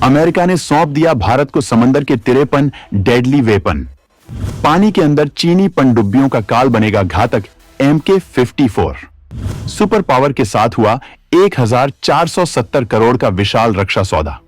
America ने सौंप दिया भारत को समंदर के तिरेपन डेडली वेपन। पानी के अंदर चीनी पनडुब्बियों का काल बनेगा घातक MK-54। सुपर पावर के साथ हुआ 1470 करोड़ का विशाल रक्षा सौदा।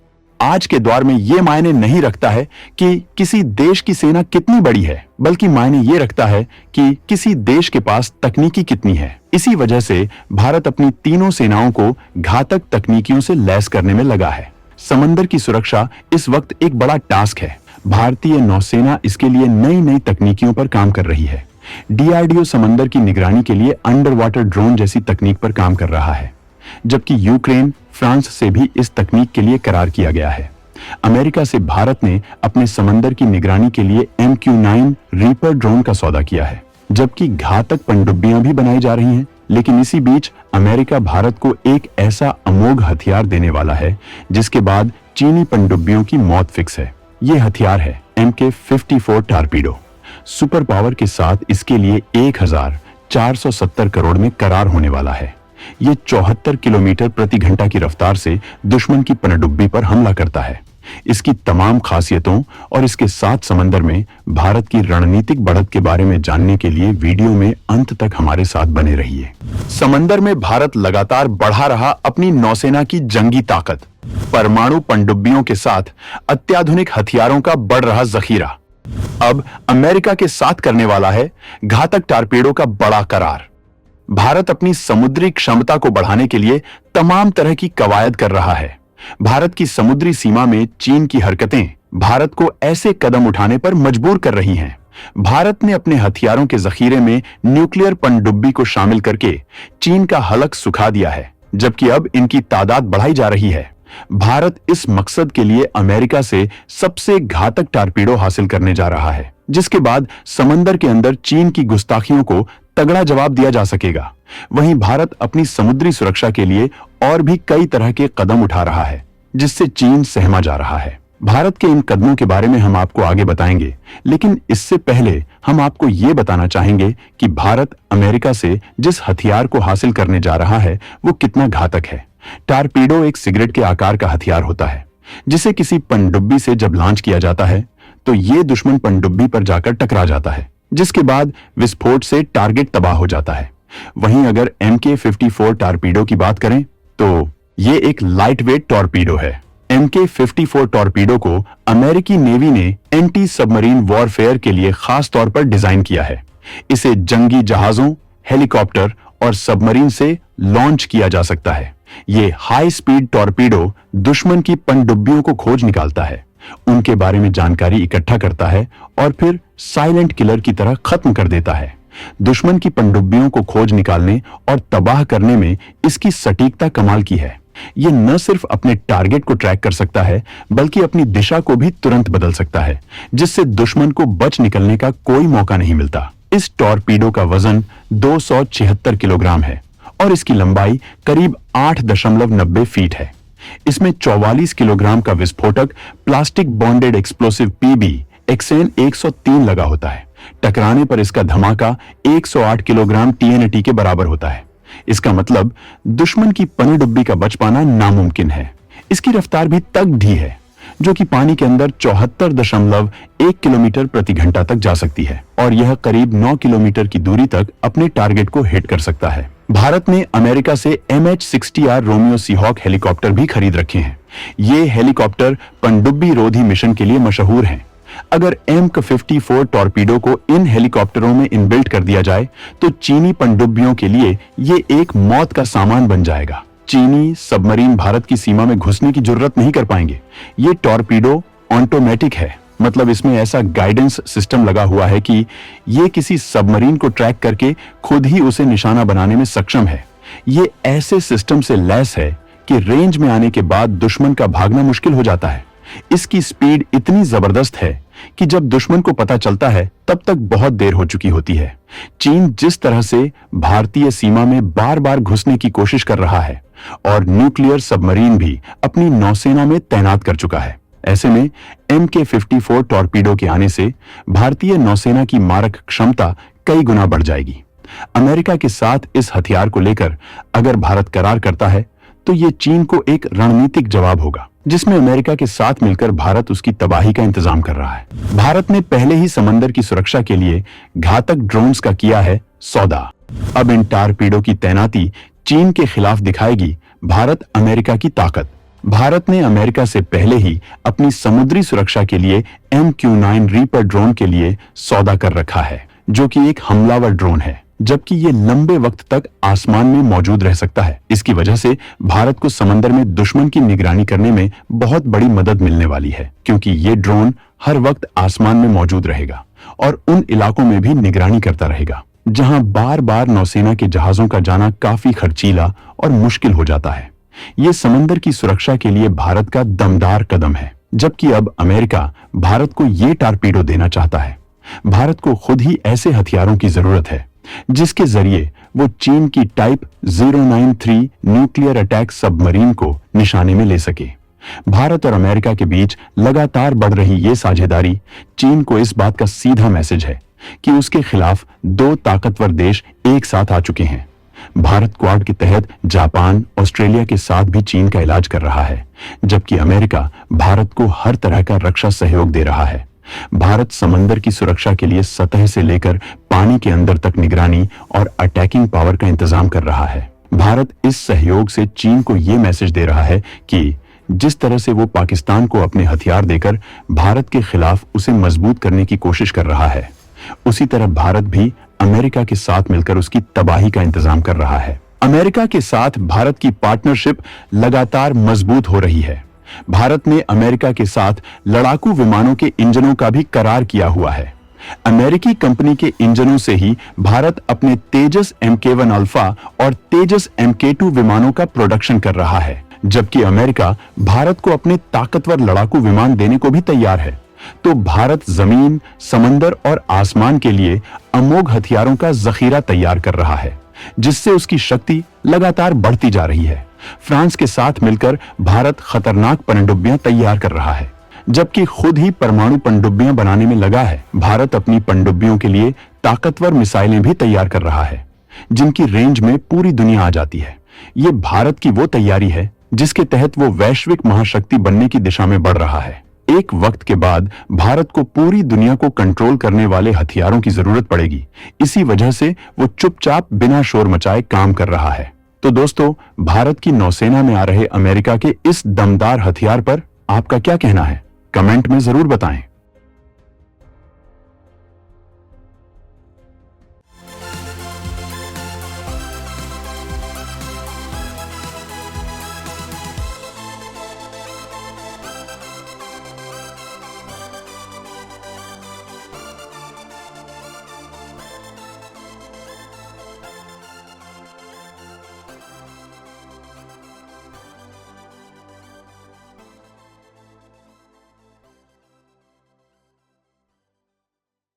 आज के दौर में यह मायने नहीं रखता है कि किसी देश की सेना कितनी बड़ी है, बल्कि मायने यह रखता है कि किसी देश के पास तकनीकी कितनी है। इसी वजह से भारत अपनी तीनों सेनाओं को घातक तकनीकियों से लैस करने में लगा है। समंदर की सुरक्षा इस वक्त एक बड़ा टास्क है। भारतीय नौसेना इसके लिए नई नई तकनीकियों पर काम कर रही है। DRDO समंदर की निगरानी के लिए अंडर वाटर ड्रोन जैसी तकनीक पर काम कर रहा है, जबकि यूक्रेन, फ्रांस से भी इस तकनीक के लिए करार किया गया है। अमेरिका से भारत ने अपने समंदर की निगरानी के लिए MQ-9 रीपर ड्रोन का सौदा किया है, जबकि घातक पनडुब्बियां भी बनाई जा रही हैं। लेकिन इसी बीच अमेरिका भारत को एक ऐसा अमोघ हथियार देने वाला है जिसके बाद चीनी पनडुब्बियों की मौत फिक्स है। यह हथियार है MK-54 टॉर्पीडो। सुपर पावर के साथ इसके लिए 1470 करोड़ में करार होने वाला है। यह 74 किलोमीटर प्रति घंटा की रफ्तार से दुश्मन की पनडुब्बी पर हमला करता है। इसकी तमाम खासियतों और इसके साथ समंदर में भारत की रणनीतिक बढ़त के बारे में जानने के लिए वीडियो में अंत तक हमारे साथ बने रहिए। समंदर में भारत लगातार बढ़ा रहा अपनी नौसेना की जंगी ताकत। परमाणु पनडुब्बियों के साथ अत्याधुनिक हथियारों का बढ़ रहा जखीरा। अब अमेरिका के साथ करने वाला है घातक टॉर्पेडो का बड़ा करार। भारत अपनी समुद्री क्षमता को बढ़ाने के लिए तमाम तरह की कवायद कर रहा है। भारत की समुद्री सीमा में चीन की हरकतें भारत को ऐसे कदम उठाने पर मजबूर कर रही हैं। भारत ने अपने हथियारों के जखीरे में न्यूक्लियर पनडुब्बी को शामिल करके चीन का हलक सुखा दिया है, जबकि अब इनकी तादाद बढ़ाई जा रही है। भारत इस मकसद के लिए अमेरिका से सबसे घातक टॉर्पीडो हासिल करने जा रहा है, जिसके बाद समंदर के अंदर चीन की गुस्ताखियों को तगड़ा जवाब दिया जा सकेगा। वहीं भारत अपनी समुद्री सुरक्षा के लिए और भी कई तरह के कदम उठा रहा है, जिससे चीन सहमा जा रहा है। भारत के इन कदमों के बारे में हम आपको आगे बताएंगे, लेकिन इससे पहले हम आपको ये बताना चाहेंगे कि भारत अमेरिका से जिस हथियार को हासिल करने जा रहा है वो कितना घातक है। टॉर्पीडो एक सिगरेट के आकार का हथियार होता है, जिसे किसी पनडुब्बी से जब लॉन्च किया जाता है तो ये दुश्मन पनडुब्बी पर जाकर टकरा जाता है, जिसके बाद विस्फोट से टारगेट तबाह हो जाता है। वहीं अगर MK-54 टॉर्पीडो की बात करें तो ये एक लाइट वेट टॉर्पीडो है। MK-54 टॉर्पीडो को अमेरिकी नेवी ने एंटी सबमरीन वॉरफेयर के लिए खास तौर पर डिजाइन किया है। इसे जंगी जहाजों, हेलीकॉप्टर और सबमरीन से लॉन्च किया जा सकता है। ये हाई स्पीड टॉर्पीडो दुश्मन की पनडुब्बियों को खोज निकालता है, उनके बारे में जानकारी इकट्ठा करता है और फिर साइलेंट किलर की तरह खत्म कर देता है। दुश्मन की पनडुब्बियों को खोज निकालने और तबाह करने में इसकी सटीकता कमाल की है। यह न सिर्फ अपने टारगेट को ट्रैक कर सकता है, बल्कि अपनी दिशा को भी तुरंत बदल सकता है, जिससे दुश्मन को बच निकलने का कोई मौका नहीं मिलता। इस टॉर्पीडो का वजन 276 किलोग्राम है और इसकी लंबाई करीब 8.90 फीट है। इसमें 44 किलोग्राम का विस्फोटक plastic bonded explosive PB hexane 103 लगा होता है। टकराने पर इसका धमाका 108 किलोग्राम TNT के बराबर होता है। इसका मतलब दुश्मन की पनडुब्बी का बच पाना नामुमकिन है। इसकी रफ्तार भी तगड़ी है, जो कि पानी के अंदर 74.1 किलोमीटर प्रति घंटा तक जा सकती है और यह करीब 9 किलोमीटर की दूरी तक अपने टारगेट को हिट कर सकता है। भारत ने अमेरिका से MH-60R रोमियो सीहॉक हेलीकॉप्टर भी खरीद रखे हैं। ये हेलीकॉप्टर पनडुब्बी रोधी मिशन के लिए मशहूर हैं। अगर MK-54 टॉर्पीडो को इन हेलीकॉप्टरों में इनबिल्ट कर दिया जाए तो चीनी पनडुब्बियों के लिए ये एक मौत का सामान बन जाएगा। चीनी सबमरीन भारत की सीमा में घुसने की जरूरत नहीं कर पाएंगे। ये टॉर्पीडो ऑटोमेटिक है, मतलब इसमें ऐसा गाइडेंस सिस्टम लगा हुआ है कि ये किसी सबमरीन को ट्रैक करके खुद ही उसे निशाना बनाने में सक्षम है। ये ऐसे सिस्टम से लैस है कि रेंज में आने के बाद दुश्मन का भागना मुश्किल हो जाता है। इसकी स्पीड इतनी जबरदस्त है कि जब दुश्मन को पता चलता है तब तक बहुत देर हो चुकी होती है। चीन जिस तरह से भारतीय सीमा में बार बार घुसने की कोशिश कर रहा है और न्यूक्लियर सबमरीन भी अपनी नौसेना में तैनात कर चुका है, ऐसे में MK-54 टॉर्पीडो के आने से भारतीय नौसेना की मारक क्षमता कई गुना बढ़ जाएगी। अमेरिका के साथ इस हथियार को लेकर अगर भारत करार करता है तो ये चीन को एक रणनीतिक जवाब होगा, जिसमें अमेरिका के साथ मिलकर भारत उसकी तबाही का इंतजाम कर रहा है। भारत ने पहले ही समंदर की सुरक्षा के लिए घातक ड्रोन्स का किया है सौदा। अब इन टारपीडो की तैनाती चीन के खिलाफ दिखाएगी भारत अमेरिका की ताकत। भारत ने अमेरिका से पहले ही अपनी समुद्री सुरक्षा के लिए MQ-9 रीपर ड्रोन के लिए सौदा कर रखा है, जो कि एक हमलावर ड्रोन है, जबकि ये लंबे वक्त तक आसमान में मौजूद रह सकता है। इसकी वजह से भारत को समंदर में दुश्मन की निगरानी करने में बहुत बड़ी मदद मिलने वाली है, क्योंकि ये ड्रोन हर वक्त आसमान में मौजूद रहेगा और उन इलाकों में भी निगरानी करता रहेगा जहां बार बार नौसेना के जहाजों का जाना काफी खर्चीला और मुश्किल हो जाता है। ये समंदर की सुरक्षा के लिए भारत का दमदार कदम है, जबकि अब अमेरिका भारत को ये टारपीडो देना चाहता है। भारत को खुद ही ऐसे हथियारों की जरूरत है जिसके जरिए वो चीन की टाइप 093 न्यूक्लियर अटैक सबमरीन को निशाने में ले सके। भारत और अमेरिका के बीच लगातार बढ़ रही ये साझेदारी चीन को इस बात का सीधा मैसेज है कि उसके खिलाफ दो ताकतवर देश एक साथ आ चुके हैं। भारत क्वाड के तहत जापान, ऑस्ट्रेलिया के साथ भी चीन का इलाज कर रहा है, जबकि अमेरिका भारत को हर तरह का रक्षा सहयोग दे रहा है। भारत समंदर की सुरक्षा के लिए सतह से लेकर पानी के अंदर तक निगरानी और अटैकिंग पावर का इंतजाम कर रहा है। भारत इस सहयोग से चीन को यह मैसेज दे रहा है कि जिस तरह से वो पाकिस्तान को अपने हथियार देकर भारत के खिलाफ उसे मजबूत करने की कोशिश कर रहा है, उसी तरह भारत भी अमेरिका के साथ मिलकर उसकी तबाही का इंतजाम कर रहा है। अमेरिका के साथ भारत की पार्टनरशिप लगातार मजबूत हो रही है। भारत ने अमेरिका के साथ लड़ाकू विमानों के इंजनों का भी करार किया हुआ है। अमेरिकी कंपनी के इंजनों से ही भारत अपने तेजस MK-1 अल्फा और तेजस MK-2 विमानों का प्रोडक्शन कर रहा है, जबकि अमेरिका भारत को अपने ताकतवर लड़ाकू विमान देने को भी तैयार है। तो भारत जमीन, समंदर और आसमान के लिए अमोघ हथियारों का जखीरा तैयार कर रहा है, जिससे उसकी शक्ति लगातार बढ़ती जा रही है। फ्रांस के साथ मिलकर भारत खतरनाक पनडुब्बियां तैयार कर रहा है, जबकि खुद ही परमाणु पनडुब्बियां बनाने में लगा है। भारत अपनी पनडुब्बियों के लिए ताकतवर मिसाइलें भी तैयार कर रहा है, जिनकी रेंज में पूरी दुनिया आ जाती है। ये भारत की वो तैयारी है जिसके तहत वो वैश्विक महाशक्ति बनने की दिशा में बढ़ रहा है। एक वक्त के बाद भारत को पूरी दुनिया को कंट्रोल करने वाले हथियारों की जरूरत पड़ेगी। इसी वजह से वो चुपचाप बिना शोर मचाए काम कर रहा है। तो दोस्तों, भारत की नौसेना में आ रहे अमेरिका के इस दमदार हथियार पर आपका क्या कहना है? कमेंट में जरूर बताएं।